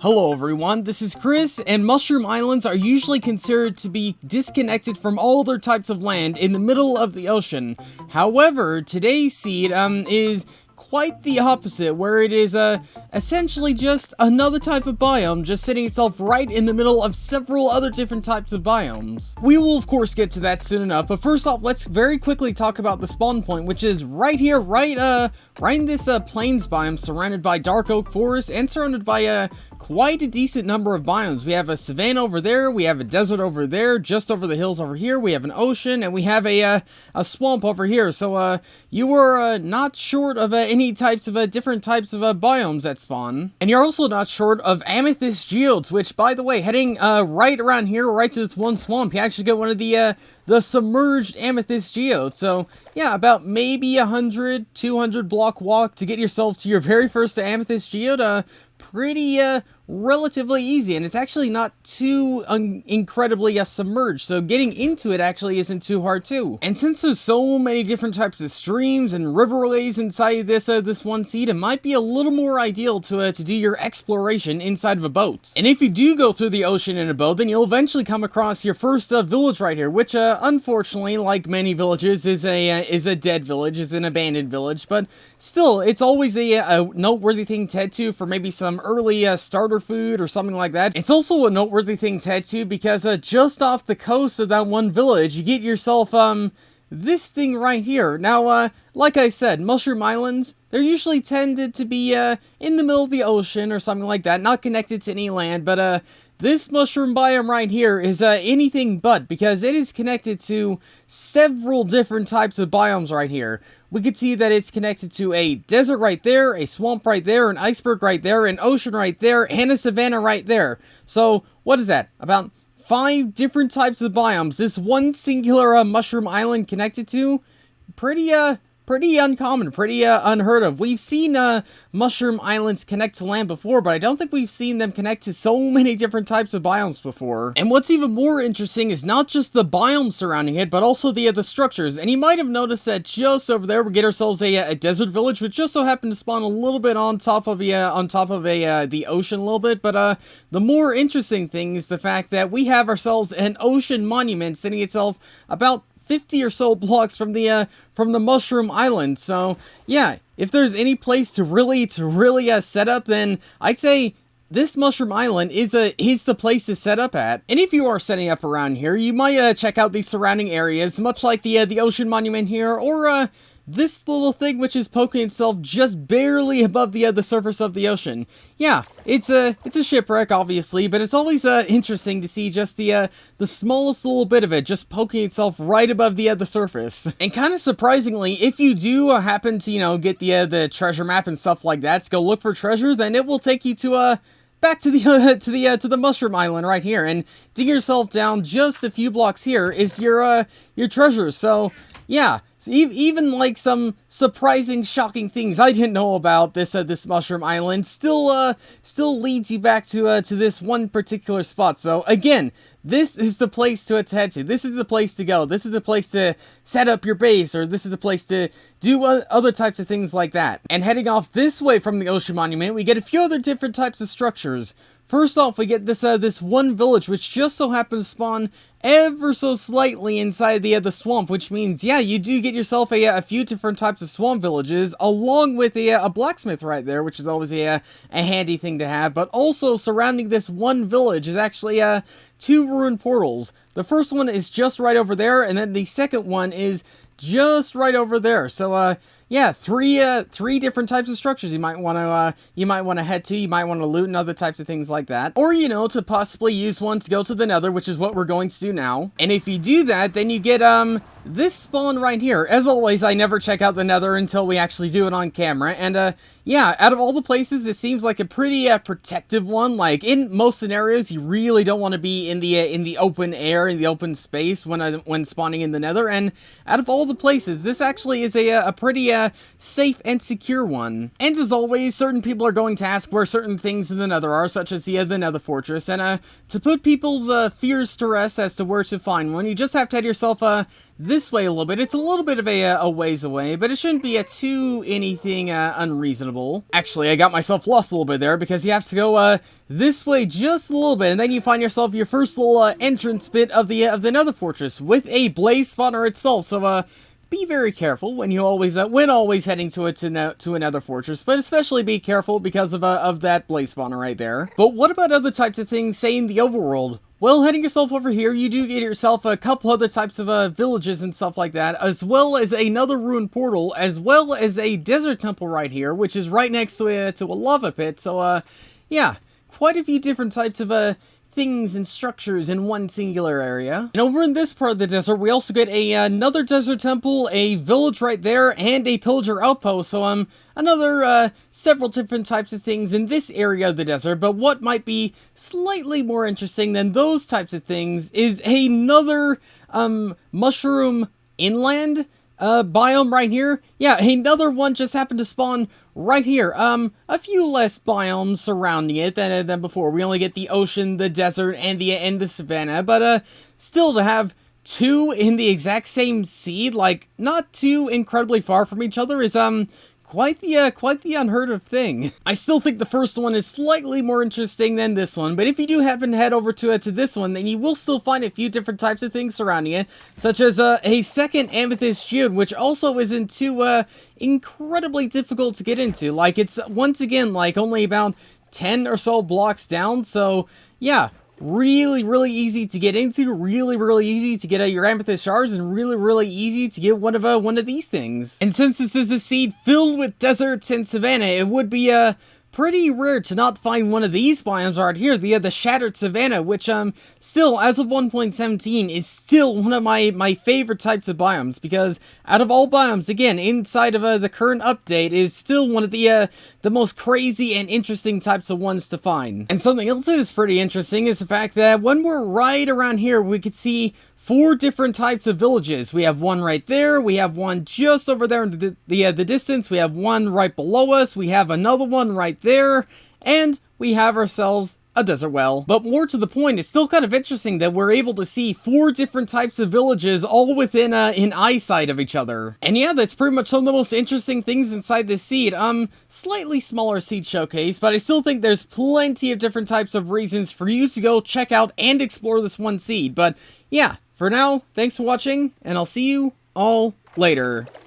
Hello everyone, this is Chris, and mushroom islands are usually considered to be disconnected from all other types of land in the middle of the ocean. However, today's seed is quite the opposite, where it is essentially just another type of biome just sitting itself right in the middle of several other different types of biomes. We will of course get to that soon enough, but first off, let's very quickly talk about the spawn point, which is right here, right in this plains biome, surrounded by dark oak forest and surrounded by quite a decent number of biomes. We have a savanna over there, we have a desert over there, just over the hills over here, we have an ocean, and we have a swamp over here. So you are not short of any types of different types of biomes that spawn. And you're also not short of amethyst geodes, which, by the way, heading right around here, right to this one swamp, you actually get one of the submerged amethyst geode. So yeah, about maybe 100, 200 block walk to get yourself to your very first amethyst geode. Pretty relatively easy, and it's actually not too incredibly submerged, so getting into it actually isn't too hard too. And since there's so many different types of streams and riverways inside this one seed, it might be a little more ideal to do your exploration inside of a boat. And if you do go through the ocean in a boat, then you'll eventually come across your first village right here, which unfortunately, like many villages, is a dead village, is an abandoned village, but still, it's always a noteworthy thing to head to for maybe some early starter food or something like that. It's also a noteworthy thing to head to because just off the coast of that one village, you get yourself this thing right here. Now, like I said, mushroom islands, they're usually tended to be in the middle of the ocean or something like that, not connected to any land, but this mushroom biome right here is anything but, because it is connected to several different types of biomes right here. We could see that it's connected to a desert right there, a swamp right there, an iceberg right there, an ocean right there, and a savanna right there. So, what is that? About 5 different types of biomes this one singular mushroom island connected to? Pretty uncommon, pretty unheard of. We've seen mushroom islands connect to land before, but I don't think we've seen them connect to so many different types of biomes before. And what's even more interesting is not just the biomes surrounding it, but also the structures. And you might have noticed that just over there we get ourselves a desert village, which just so happened to spawn a little bit on top of the ocean a little bit. But the more interesting thing is the fact that we have ourselves an ocean monument sitting itself about 50 or so blocks from the mushroom island. So yeah, if there's any place to really set up, then I'd say this mushroom island is the place to set up at. And if you are setting up around here, you might check out the surrounding areas, much like the ocean monument here, or this little thing which is poking itself just barely above the surface of the ocean. Yeah, it's a shipwreck, obviously, but it's always interesting to see just the smallest little bit of it just poking itself right above the surface. And kind of surprisingly, if you do happen to get the treasure map and stuff like that to go look for treasure, then it will take you to back to the mushroom island right here, and dig yourself down just a few blocks here is your treasure. So yeah. So even like some surprising, shocking things I didn't know about this mushroom island still leads you back to this one particular spot. So again, this is the place to head to. This is the place to go. This is the place to set up your base, or this is the place to do other types of things like that. And heading off this way from the ocean monument, we get a few other different types of structures. First off, we get this one village, which just so happens to spawn ever so slightly inside the swamp, which means, yeah, you do get yourself a few different types of swamp villages, along with a blacksmith right there, which is always a handy thing to have. But also surrounding this one village is actually 2 Rune Portals. The first one is just right over there, and then the second one is just right over there. So yeah, three different types of structures you might want to head to. You might want to loot and other types of things like that, or to possibly use one to go to the Nether, which is what we're going to do now. And if you do that, then you get this spawn right here. As always, I never check out the Nether until we actually do it on camera. And yeah, out of all the places, it seems like a pretty protective one. Like in most scenarios, you really don't want to be in the open air, in the open space when spawning in the Nether. And out of all the places, this actually is a pretty safe and secure one. And as always, certain people are going to ask where certain things in the Nether are, such as the Nether Fortress. And to put people's fears to rest as to where to find one, you just have to head yourself this way a little bit. It's a little bit of a ways away, but it shouldn't be too anything unreasonable. Actually, I got myself lost a little bit there because you have to go this way just a little bit, and then you find yourself your first little entrance bit of the Nether Fortress with a blaze spawner itself. So be very careful when you always heading to another fortress, but especially be careful because of that blaze spawner right there. But what about other types of things, say in the overworld? Well, heading yourself over here, you do get yourself a couple other types of villages and stuff like that, as well as another Rune Portal, as well as a desert temple right here, which is right next to a lava pit. So yeah, quite a few different types of things and structures in one singular area. And over in this part of the desert, we also get another desert temple, a village right there, and a pillager outpost. So another several different types of things in this area of the desert. But what might be slightly more interesting than those types of things is another mushroom inland biome right here. Yeah, another one just happened to spawn right here. A few less biomes surrounding it than before. We only get the ocean, the desert, and the savannah, but still to have two in the exact same seed, like not too incredibly far from each other, is quite the unheard of thing. I still think the first one is slightly more interesting than this one, but if you do happen to head over to this one, then you will still find a few different types of things surrounding it, such as a second amethyst geode, which also isn't too incredibly difficult to get into. Like, it's once again like only about 10 or so blocks down, so yeah. Really easy to get into, really easy to get your amethyst shards, and really easy to get one of these things. And since this is a seed filled with deserts and savanna, it would be pretty rare to not find one of these biomes right here, the Shattered Savanna, which still, as of 1.17, is still one of my favorite types of biomes, because out of all biomes, again, inside of the current update, is still one of the most crazy and interesting types of ones to find. And something else that is pretty interesting is the fact that when we're right around here, we could see 4 different types of villages. We have one right there, we have one just over there in the distance, we have one right below us, we have another one right there, and we have ourselves a desert well. But more to the point, it's still kind of interesting that we're able to see 4 different types of villages all within in eyesight of each other. And yeah, that's pretty much some of the most interesting things inside this seed. Slightly smaller seed showcase, but I still think there's plenty of different types of reasons for you to go check out and explore this one seed. But yeah, for now, thanks for watching, and I'll see you all later.